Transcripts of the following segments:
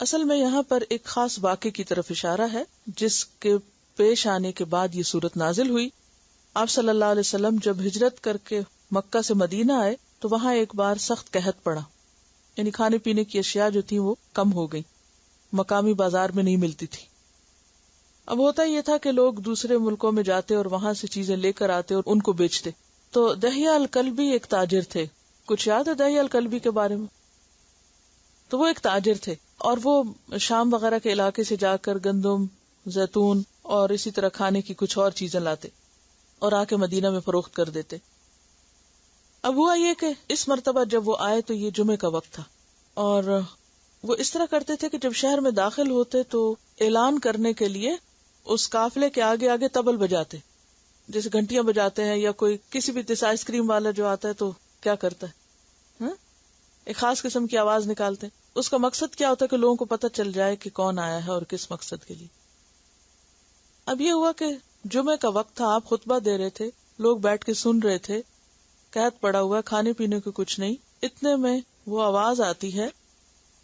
اصل میں یہاں پر ایک خاص واقعے کی طرف اشارہ ہے جس کے پیش آنے کے بعد یہ صورت نازل ہوئی. آپ صلی اللہ علیہ وسلم جب ہجرت کر کے مکہ سے مدینہ آئے تو وہاں ایک بار سخت قحط پڑا، یعنی کھانے پینے کی اشیاء جو تھی وہ کم ہو گئی، مقامی بازار میں نہیں ملتی تھی. اب ہوتا یہ تھا کہ لوگ دوسرے ملکوں میں جاتے اور وہاں سے چیزیں لے کر آتے اور ان کو بیچتے. تو دحیہ الکلبی ایک تاجر تھے، کچھ یاد ہے دحیہ الکلبی کے بارے میں؟ تو وہ ایک تاجر تھے اور وہ شام وغیرہ کے علاقے سے جا کر گندم، زیتون اور اسی طرح کھانے کی کچھ اور چیزیں لاتے اور آ کے مدینہ میں فروخت کر دیتے. اب ہوا یہ کہ اس مرتبہ جب وہ آئے تو یہ جمعے کا وقت تھا، اور وہ اس طرح کرتے تھے کہ جب شہر میں داخل ہوتے تو اعلان کرنے کے لیے اس قافلے کے آگے آگے طبل بجاتے، جیسے گھنٹیاں بجاتے ہیں، یا کوئی کسی بھی جیسے آئس کریم والا جو آتا ہے تو کیا کرتا ہے، ایک خاص قسم کی آواز نکالتے ہیں. اس کا مقصد کیا ہوتا ہے کہ لوگوں کو پتہ چل جائے کہ کون آیا ہے اور کس مقصد کے لیے. اب یہ ہوا کہ جمعے کا وقت تھا، آپ خطبہ دے رہے تھے، لوگ بیٹھ کے سن رہے تھے، قحط پڑا ہوا، کھانے پینے کو کچھ نہیں. اتنے میں وہ آواز آتی ہے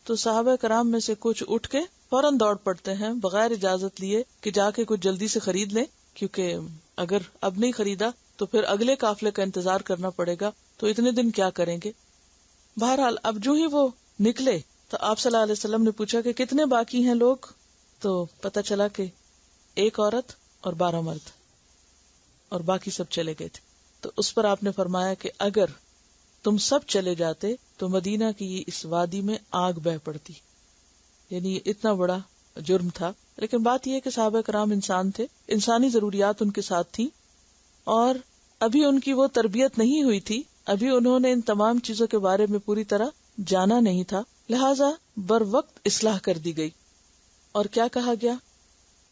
تو صحابہ کرام میں سے کچھ اٹھ کے فوراً دوڑ پڑتے ہیں بغیر اجازت لیے کہ جا کے کچھ جلدی سے خرید لیں، کیونکہ اگر اب نہیں خریدا تو پھر اگلے قافلے کا انتظار کرنا پڑے گا، تو اتنے دن کیا کریں گے. بہرحال اب جو ہی وہ نکلے تو آپ صلی اللہ علیہ وسلم نے پوچھا کہ کتنے باقی ہیں لوگ، تو پتہ چلا کہ 1 عورت اور 12 مرد، اور باقی سب چلے گئے تھے. تو اس پر آپ نے فرمایا کہ اگر تم سب چلے جاتے تو مدینہ کی اس وادی میں آگ بہہ پڑتی. یعنی یہ اتنا بڑا جرم تھا. لیکن بات یہ ہے کہ صحابہ کرام انسان تھے، انسانی ضروریات ان کے ساتھ تھی، اور ابھی ان کی وہ تربیت نہیں ہوئی تھی، ابھی انہوں نے ان تمام چیزوں کے بارے میں پوری طرح جانا نہیں تھا، لہذا بر وقت اصلاح کر دی گئی. اور کیا کہا گیا؟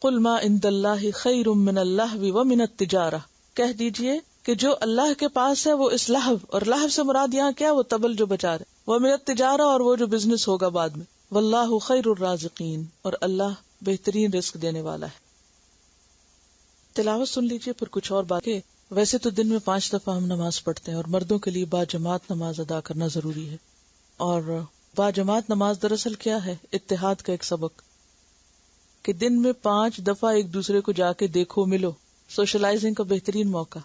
قل ما عند اللہ خیر من اللہو ومن التجارہ، کہہ دیجئے کہ جو اللہ کے پاس ہے وہ اس لہو، اور لہو سے مراد یہاں کیا؟ وہ طبل جو بجا رہے، ومن التجارہ، اور وہ جو بزنس ہوگا بعد میں، واللہ خیر الرازقین، اور اللہ بہترین رزق دینے والا ہے. تلاوت سن لیجئے پھر کچھ اور باتیں. ویسے تو دن میں 5 دفعہ ہم نماز پڑھتے ہیں، اور مردوں کے لیے باجماعت نماز ادا کرنا ضروری ہے. اور باجماعت نماز دراصل کیا ہے؟ اتحاد کا ایک سبق، کہ دن میں 5 دفعہ ایک دوسرے کو جا کے دیکھو، ملو، سوشلائزنگ کا بہترین موقع،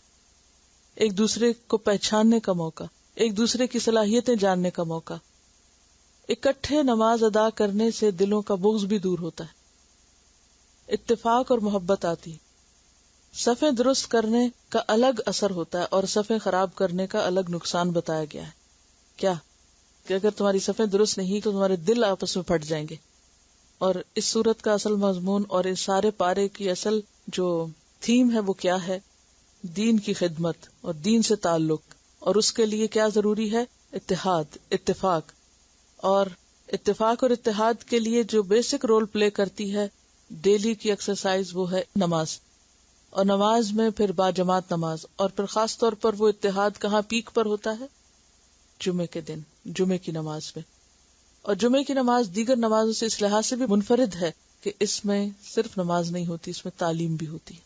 ایک دوسرے کو پہچاننے کا موقع، ایک دوسرے کی صلاحیتیں جاننے کا موقع. اکٹھے نماز ادا کرنے سے دلوں کا بغض بھی دور ہوتا ہے، اتفاق اور محبت آتی. صفیں درست کرنے کا الگ اثر ہوتا ہے اور صفیں خراب کرنے کا الگ نقصان بتایا گیا ہے. کیا؟ کہ اگر تمہاری صفیں درست نہیں تو تمہارے دل آپس میں پھٹ جائیں گے. اور اس صورت کا اصل مضمون اور اس سارے پارے کی اصل جو تھیم ہے وہ کیا ہے؟ دین کی خدمت اور دین سے تعلق، اور اس کے لیے کیا ضروری ہے؟ اتحاد، اتفاق. اور اتفاق اور اتحاد کے لیے جو بیسک رول پلے کرتی ہے ڈیلی کی ایکسرسائز وہ ہے نماز. اور نماز میں پھر باجماعت نماز، اور پھر خاص طور پر وہ اتحاد کہاں پیک پر ہوتا ہے؟ جمعے کے دن، جمعے کی نماز میں. اور جمعے کی نماز دیگر نمازوں سے اس لحاظ سے بھی منفرد ہے کہ اس میں صرف نماز نہیں ہوتی، اس میں تعلیم بھی ہوتی ہے،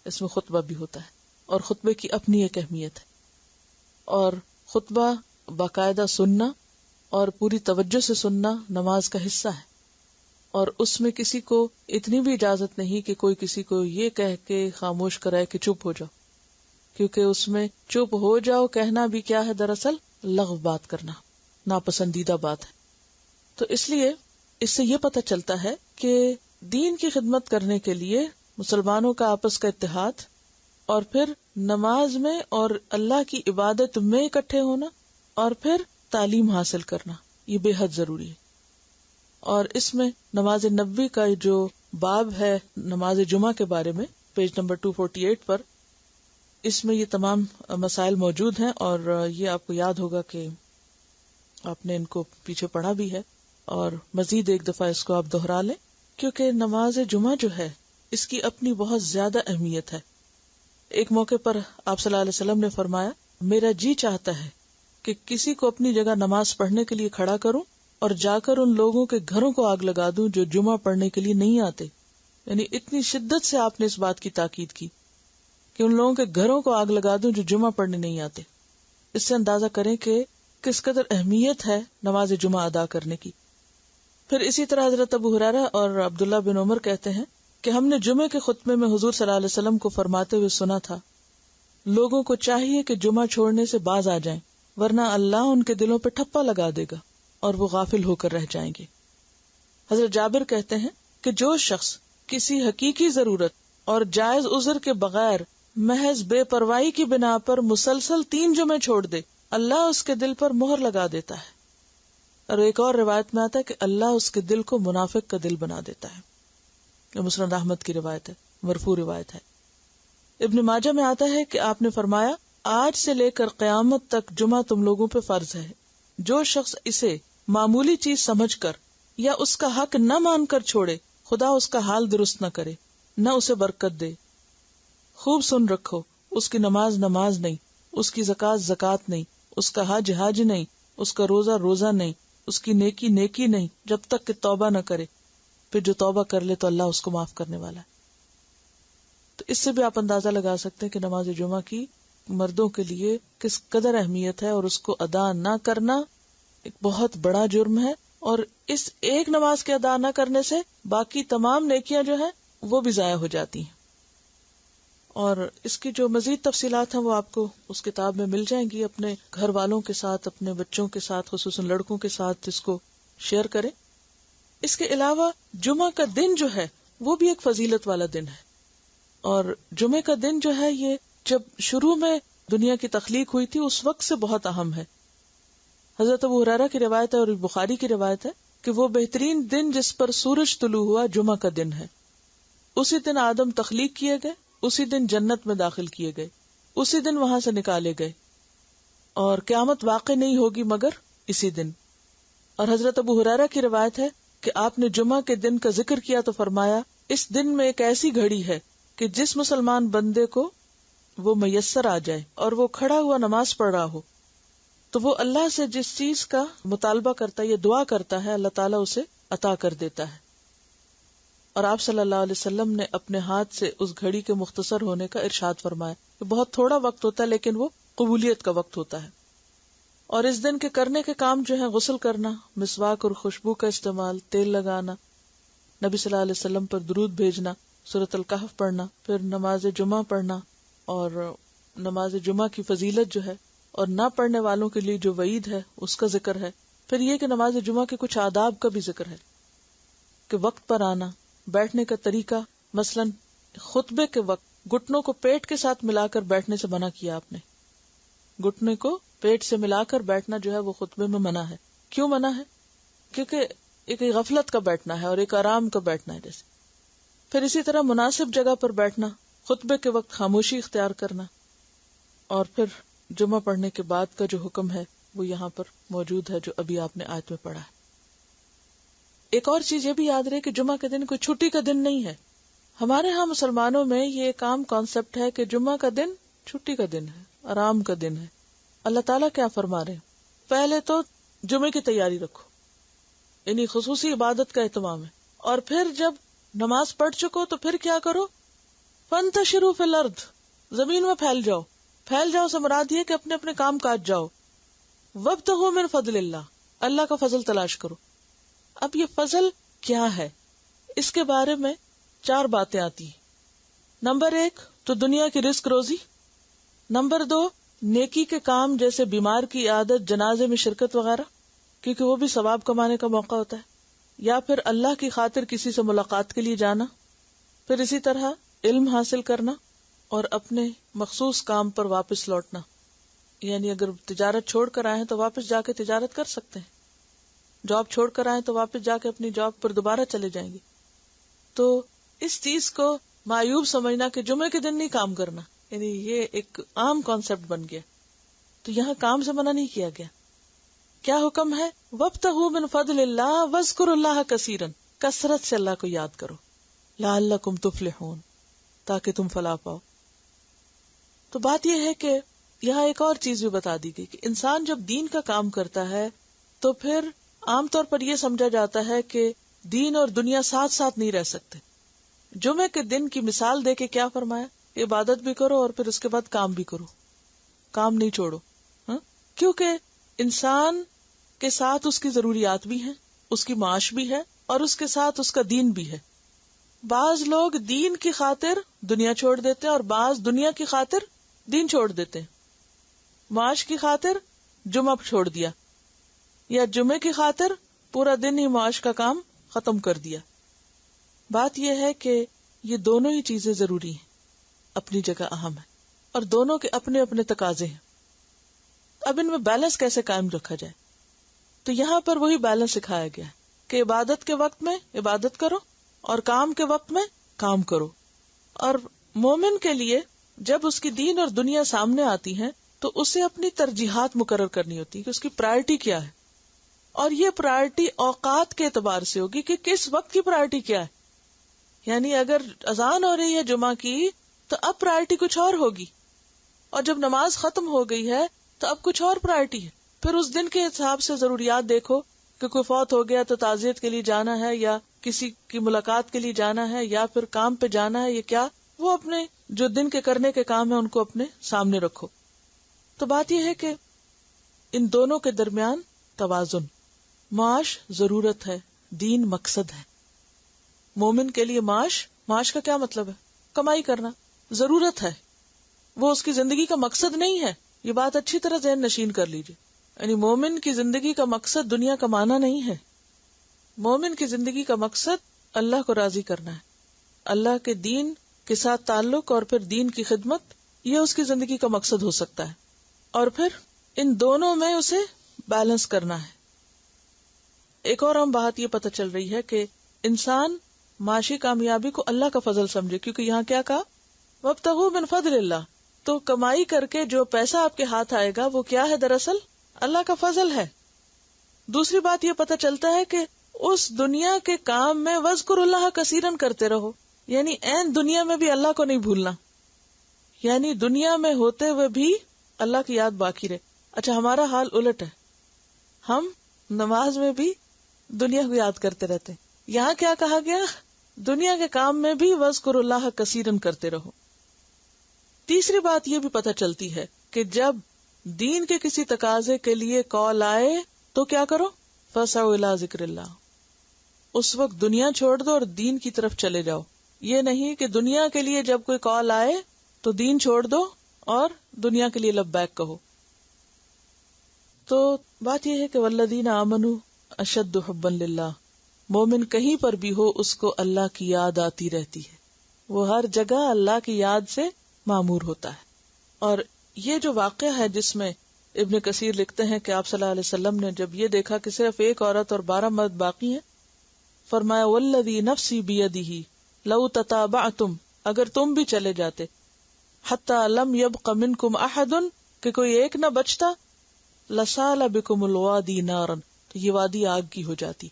اس میں خطبہ بھی ہوتا ہے، اور خطبے کی اپنی ایک اہمیت ہے. اور خطبہ باقاعدہ سننا اور پوری توجہ سے سننا نماز کا حصہ ہے، اور اس میں کسی کو اتنی بھی اجازت نہیں کہ کوئی کسی کو یہ کہہ کے خاموش کرائے کہ چپ ہو جاؤ، کیونکہ اس میں چپ ہو جاؤ کہنا بھی کیا ہے؟ دراصل لغو بات کرنا، ناپسندیدہ بات ہے. تو اس لیے اس سے یہ پتہ چلتا ہے کہ دین کی خدمت کرنے کے لیے مسلمانوں کا آپس کا اتحاد، اور پھر نماز میں اور اللہ کی عبادت میں اکٹھے ہونا، اور پھر تعلیم حاصل کرنا، یہ بے حد ضروری ہے. اور اس میں نماز نبوی کا جو باب ہے نماز جمعہ کے بارے میں، پیج نمبر 248 پر، اس میں یہ تمام مسائل موجود ہیں، اور یہ آپ کو یاد ہوگا کہ آپ نے ان کو پیچھے پڑھا بھی ہے، اور مزید ایک دفعہ اس کو آپ دہرا لیں، کیونکہ نماز جمعہ جو ہے اس کی اپنی بہت زیادہ اہمیت ہے. ایک موقع پر آپ صلی اللہ علیہ وسلم نے فرمایا، میرا جی چاہتا ہے کہ کسی کو اپنی جگہ نماز پڑھنے کے لیے کھڑا کروں اور جا کر ان لوگوں کے گھروں کو آگ لگا دوں جو جمعہ پڑھنے کے لیے نہیں آتے. یعنی اتنی شدت سے آپ نے اس بات کی تاکید کی کہ ان لوگوں کے گھروں کو آگ لگا دوں جو جمعہ پڑھنے نہیں آتے. اس سے اندازہ کریں کہ کس قدر اہمیت ہے نماز جمعہ ادا کرنے کی. پھر اسی طرح حضرت ابو ہریرہ اور عبداللہ بن عمر کہتے ہیں کہ ہم نے جمعے کے خطبے میں حضور صلی اللہ علیہ وسلم کو فرماتے ہوئے سنا تھا، لوگوں کو چاہیے کہ جمعہ چھوڑنے سے باز آ جائیں، ورنہ اللہ ان کے دلوں پہ ٹھپا لگا دے گا اور وہ غافل ہو کر رہ جائیں گے۔ حضرت جابر کہتے ہیں کہ جو شخص کسی حقیقی ضرورت اور جائز عذر کے بغیر محض بے پرواہی کی بنا پر مسلسل 3 جمعے چھوڑ دے، اللہ اس کے دل پر مہر لگا دیتا ہے، اور ایک اور روایت میں آتا ہے کہ اللہ اس کے دل کو منافق کا دل بنا دیتا ہے۔ یہ مسند احمد کی روایت ہے، مرفوع روایت ہے۔ ابن ماجہ میں آتا ہے کہ آپ نے فرمایا، آج سے لے کر قیامت تک جمعہ تم لوگوں پہ فرض ہے، جو شخص اسے معمولی چیز سمجھ کر یا اس کا حق نہ مان کر چھوڑے، خدا اس کا حال درست نہ کرے، نہ اسے برکت دے۔ خوب سن رکھو، اس کی نماز نماز نہیں، اس کی زکوٰۃ زکوٰۃ نہیں، اس کا حج حج نہیں، اس کا روزہ روزہ نہیں، اس کی نیکی نیکی نہیں، جب تک کہ توبہ نہ کرے، پھر جو توبہ کر لے تو اللہ اس کو معاف کرنے والا ہے۔ تو اس سے بھی آپ اندازہ لگا سکتے ہیں کہ نماز جمعہ کی مردوں کے لیے کس قدر اہمیت ہے، اور اس کو ادا نہ کرنا ایک بہت بڑا جرم ہے، اور اس ایک نماز کے ادا نہ کرنے سے باقی تمام نیکیاں جو ہیں وہ بھی ضائع ہو جاتی ہیں۔ اور اس کی جو مزید تفصیلات ہیں وہ آپ کو اس کتاب میں مل جائیں گی۔ اپنے گھر والوں کے ساتھ، اپنے بچوں کے ساتھ، خصوصاً لڑکوں کے ساتھ اس کو شیئر کریں۔ اس کے علاوہ جمعہ کا دن جو ہے وہ بھی ایک فضیلت والا دن ہے، اور جمعہ کا دن جو ہے یہ جب شروع میں دنیا کی تخلیق ہوئی تھی اس وقت سے بہت اہم ہے۔ حضرت ابو ہریرہ کی روایت ہے اور بخاری کی روایت ہے کہ وہ بہترین دن جس پر سورج طلوع ہوا جمعہ کا دن ہے۔ اسی دن آدم تخلیق کیے گئے، اسی دن جنت میں داخل کیے گئے، اسی دن وہاں سے نکالے گئے، اور قیامت واقع نہیں ہوگی مگر اسی دن۔ اور حضرت ابو ہریرہ کی روایت ہے کہ آپ نے جمعہ کے دن کا ذکر کیا تو فرمایا، اس دن میں ایک ایسی گھڑی ہے کہ جس مسلمان بندے کو وہ میسر آ جائے اور وہ کھڑا ہوا نماز پڑھ رہا ہو تو وہ اللہ سے جس چیز کا مطالبہ کرتا ہے یا دعا کرتا ہے، اللہ تعالیٰ اسے عطا کر دیتا ہے۔ اور آپ صلی اللہ علیہ وسلم نے اپنے ہاتھ سے اس گھڑی کے مختصر ہونے کا ارشاد فرمایا کہ بہت تھوڑا وقت ہوتا ہے لیکن وہ قبولیت کا وقت ہوتا ہے۔ اور اس دن کے کرنے کے کام جو ہیں غسل کرنا، مسواک اور خوشبو کا استعمال، تیل لگانا، نبی صلی اللہ علیہ وسلم پر درود بھیجنا، سورۃ الکہف پڑھنا، پھر نماز جمعہ پڑھنا، اور نماز جمعہ کی فضیلت جو ہے اور نہ پڑھنے والوں کے لیے جو وعید ہے اس کا ذکر ہے۔ پھر یہ کہ نماز جمعہ کے کچھ آداب کا بھی ذکر ہے کہ وقت پر آنا، بیٹھنے کا طریقہ، مثلا خطبے کے وقت گھٹنوں کو پیٹ کے ساتھ ملا کر بیٹھنے سے منع کیا آپ نے۔ گھٹنے کو پیٹ سے ملا کر بیٹھنا جو ہے وہ خطبے میں منع ہے۔ کیوں منع ہے؟ کیونکہ ایک غفلت کا بیٹھنا ہے اور ایک آرام کا بیٹھنا ہے جیسے۔ پھر اسی طرح مناسب جگہ پر بیٹھنا، خطبے کے وقت خاموشی اختیار کرنا، اور پھر جمعہ پڑھنے کے بعد کا جو حکم ہے وہ یہاں پر موجود ہے جو ابھی آپ نے آیت میں پڑھا ہے۔ ایک اور چیز یہ بھی یاد رہے کہ جمعہ کا دن کوئی چھٹی کا دن نہیں ہے۔ ہمارے ہاں مسلمانوں میں یہ ایک عام کانسیپٹ ہے کہ جمعہ کا دن چھٹی کا دن ہے، آرام کا دن ہے۔ اللہ تعالیٰ کیا فرما رہے ہیں؟ پہلے تو جمعے کی تیاری رکھو، یعنی خصوصی عبادت کا اہتمام ہے، اور پھر جب نماز پڑھ چکو تو پھر کیا کرو؟ فانتشروا فی الارض، زمین میں پھیل جاؤ۔ پھیل جاؤ سے مراد یہ کہ اپنے اپنے کام کاج جاؤ۔ وابتغوا من فضل اللہ، اللہ کا فضل تلاش کرو۔ اب یہ فضل کیا ہے؟ اس کے بارے میں 4 باتیں آتی ہیں۔ نمبر 1 تو دنیا کی رزق روزی، نمبر 2 نیکی کے کام جیسے بیمار کی عیادت، جنازے میں شرکت وغیرہ، کیونکہ وہ بھی ثواب کمانے کا موقع ہوتا ہے، یا پھر اللہ کی خاطر کسی سے ملاقات کے لیے جانا، پھر اسی طرح علم حاصل کرنا اور اپنے مخصوص کام پر واپس لوٹنا، یعنی اگر تجارت چھوڑ کر آئے ہیں تو واپس جا کے تجارت کر سکتے ہیں، جاب چھوڑ کر آئے تو واپس جا کے اپنی جاب پر دوبارہ چلے جائیں گے۔ تو اس چیز کو معیوب سمجھنا کہ جمعے کے دن نہیں کام کرنا، یعنی یہ ایک عام کانسیپٹ بن گیا۔ تو یہاں کام سے منع نہیں کیا گیا۔ کیا حکم ہے؟ وابتغوا من فضل اللہ واذکروا اللہ کثیرا، کثرت سے اللہ کو یاد کرو، لعلکم تفلحون، تاکہ تم فلاح پاؤ۔ تو بات یہ ہے کہ یہاں ایک اور چیز بھی بتا دی گئی کہ انسان جب دین کا کام کرتا ہے تو پھر عام طور پر یہ سمجھا جاتا ہے کہ دین اور دنیا ساتھ ساتھ نہیں رہ سکتے۔ جمعے کے دن کی مثال دے کے کیا فرمایا؟ عبادت بھی کرو اور پھر اس کے بعد کام بھی کرو، کام نہیں چھوڑو، کیونکہ انسان کے ساتھ اس کی ضروریات بھی ہیں، اس کی معاش بھی ہے، اور اس کے ساتھ اس کا دین بھی ہے. بعض لوگ دین کی خاطر دنیا چھوڑ دیتے ہیں اور بعض دنیا کی خاطر دین چھوڑ دیتے ہیں. معاش کی خاطر جمعہ چھوڑ دیا یا جمعے کی خاطر پورا دن ہی معاش کا کام ختم کر دیا. بات یہ ہے کہ یہ دونوں ہی چیزیں ضروری ہیں، اپنی جگہ اہم ہے، اور دونوں کے اپنے اپنے تقاضے ہیں. اب ان میں بیلنس کیسے قائم رکھا جائے؟ تو یہاں پر وہی بیلنس سکھایا گیا ہے کہ عبادت کے وقت میں عبادت کرو اور کام کے وقت میں کام کرو. اور مومن کے لیے جب اس کی دین اور دنیا سامنے آتی ہیں تو اسے اپنی ترجیحات مقرر کرنی ہوتی ہے کہ اس کی پرائرٹی کیا ہے، اور یہ پرائرٹی اوقات کے اعتبار سے ہوگی کہ کس وقت کی پرائرٹی کیا ہے. یعنی اگر اذان ہو رہی ہے جمعہ کی تو اب پرائرٹی کچھ اور ہوگی، اور جب نماز ختم ہو گئی ہے تو اب کچھ اور پرائرٹی ہے. پھر اس دن کے حساب سے ضروریات دیکھو کہ کوئی فوت ہو گیا تو تعزیت کے لیے جانا ہے، یا کسی کی ملاقات کے لیے جانا ہے، یا پھر کام پہ جانا ہے، یا کیا. وہ اپنے جو دن کے کرنے کے کام ہیں ان کو اپنے سامنے رکھو. تو بات یہ ہے کہ ان دونوں کے درمیان توازن. معاش ضرورت ہے، دین مقصد ہے. مومن کے لیے معاش کا کیا مطلب ہے؟ کمائی کرنا ضرورت ہے، وہ اس کی زندگی کا مقصد نہیں ہے. یہ بات اچھی طرح ذہن نشین کر لیجیے. یعنی مومن کی زندگی کا مقصد دنیا کمانا نہیں ہے. مومن کی زندگی کا مقصد اللہ کو راضی کرنا ہے، اللہ کے دین کے ساتھ تعلق اور پھر دین کی خدمت. یہ اس کی زندگی کا مقصد ہو سکتا ہے، اور پھر ان دونوں میں اسے بیلنس کرنا ہے. ایک اور اہم بات یہ پتہ چل رہی ہے کہ انسان معاشی کامیابی کو اللہ کا فضل سمجھے، کیونکہ یہاں کیا کہا؟ وابتغوا من فضل اللہ. تو کمائی کر کے جو پیسہ آپ کے ہاتھ آئے گا وہ کیا ہے؟ دراصل اللہ کا فضل ہے. دوسری بات یہ پتہ چلتا ہے کہ اس دنیا کے کام میں وذکر اللہ کثیرن کرتے رہو، یعنی عین دنیا میں بھی اللہ کو نہیں بھولنا، یعنی دنیا میں ہوتے ہوئے بھی اللہ کی یاد باقی رہے. اچھا، ہمارا حال الٹ ہے، ہم نماز میں بھی دنیا کو یاد کرتے رہتے. یہاں کیا کہا گیا؟ دنیا کے کام میں بھی وذکر اللہ کثیرن کرتے رہو. تیسری بات یہ بھی پتہ چلتی ہے کہ جب دین کے کسی تقاضے کے لیے کال آئے تو کیا کرو؟ فسعوا الی ذکر اللہ. اس وقت دنیا چھوڑ دو اور دین کی طرف چلے جاؤ. یہ نہیں کہ دنیا کے لیے جب کوئی کال آئے تو دین چھوڑ دو اور دنیا کے لیے لبیک کہو. تو بات یہ ہے کہ والذین آمنوا اشد حبا للہ. مومن کہیں پر بھی ہو اس کو اللہ کی یاد آتی رہتی ہے، وہ ہر جگہ اللہ کی یاد سے معمور ہوتا ہے. اور یہ جو واقعہ ہے جس میں ابن کثیر لکھتے ہیں کہ آپ صلی اللہ علیہ وسلم نے جب یہ دیکھا کہ صرف ایک عورت اور 12 مرد باقی ہیں، فرمایا والذی نفسی بیدہ لو تتابعتم، اگر تم بھی چلے جاتے، حتی لم یبق منکم احد، کہ کوئی ایک نہ بچتا، لسال بکم الوادی نارا، تو یہ وادی آگ کی ہو جاتی.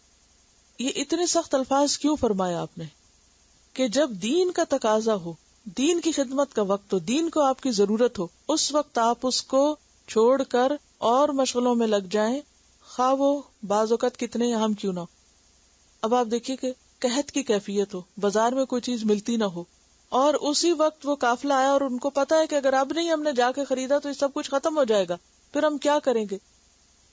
یہ اتنے سخت الفاظ کیوں فرمایا آپ نے؟ کہ جب دین کا تقاضا ہو، دین کی خدمت کا وقت ہو، دین کو آپ کی ضرورت ہو، اس وقت آپ اس کو چھوڑ کر اور مشغلوں میں لگ جائیں، خواہ وہ بعض اوقات کتنے اہم کیوں نہ ہو. اب آپ دیکھیے کہ قحط کی کیفیت ہو، بازار میں کوئی چیز ملتی نہ ہو، اور اسی وقت وہ قافلہ آیا اور ان کو پتا ہے کہ اگر اب نہیں ہم نے جا کے خریدا تو یہ سب کچھ ختم ہو جائے گا، پھر ہم کیا کریں گے؟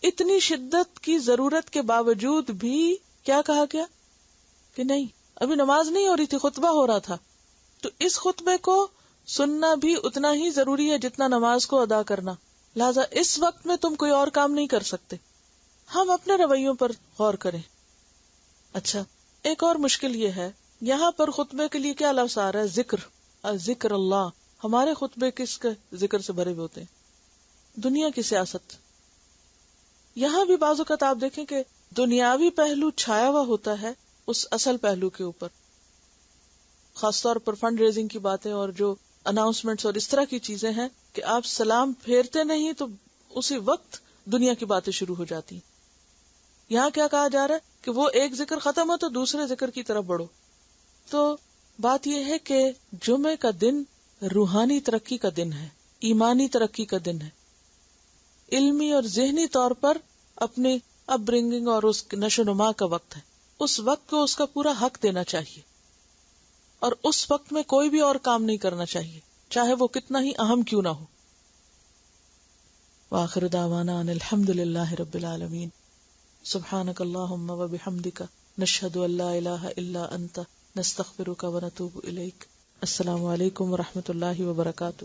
اتنی شدت کی ضرورت کے باوجود بھی کیا کہا گیا کہ نہیں، ابھی نماز نہیں ہو رہی تھی، خطبہ ہو رہا تھا. تو اس خطبے کو سننا بھی اتنا ہی ضروری ہے جتنا نماز کو ادا کرنا. لہذا اس وقت میں تم کوئی اور کام نہیں کر سکتے. ہم اپنے رویوں پر غور کریں. اچھا، ایک اور مشکل یہ ہے، یہاں پر خطبے کے لیے کیا لفظ آ رہا ہے؟ ذکر اللہ. ہمارے خطبے کس کے ذکر سے بھرے ہوئے ہوتے ہیں؟ دنیا کی سیاست. یہاں بھی بعض اوقات آپ دیکھیں کہ دنیاوی پہلو چھایا ہوا ہوتا ہے اس اصل پہلو کے اوپر، خاص طور پر فنڈ ریزنگ کی باتیں اور جو اناؤنسمنٹس اور اس طرح کی چیزیں ہیں کہ آپ سلام پھیرتے نہیں تو اسی وقت دنیا کی باتیں شروع ہو جاتی ہیں. یہاں کیا کہا جا رہا ہے کہ وہ ایک ذکر ختم ہو تو دوسرے ذکر کی طرف بڑھو. تو بات یہ ہے کہ جمعے کا دن روحانی ترقی کا دن ہے، ایمانی ترقی کا دن ہے، علمی اور ذہنی طور پر اپنی اپ برنگنگ اور اس نشو نما کا وقت ہے. اس وقت کو اس کا پورا حق دینا چاہیے، اور اس وقت میں کوئی بھی اور کام نہیں کرنا چاہیے، چاہے وہ کتنا ہی اہم کیوں نہ ہو. وآخر دعوانا ان الحمد للہ رب العالمین. سبحانک اللہم و بحمدک نشهد ان لا الہ الا انت نستغفرک ونتوب الیک۔ السلام علیکم ورحمۃ اللہ وبرکاتہ۔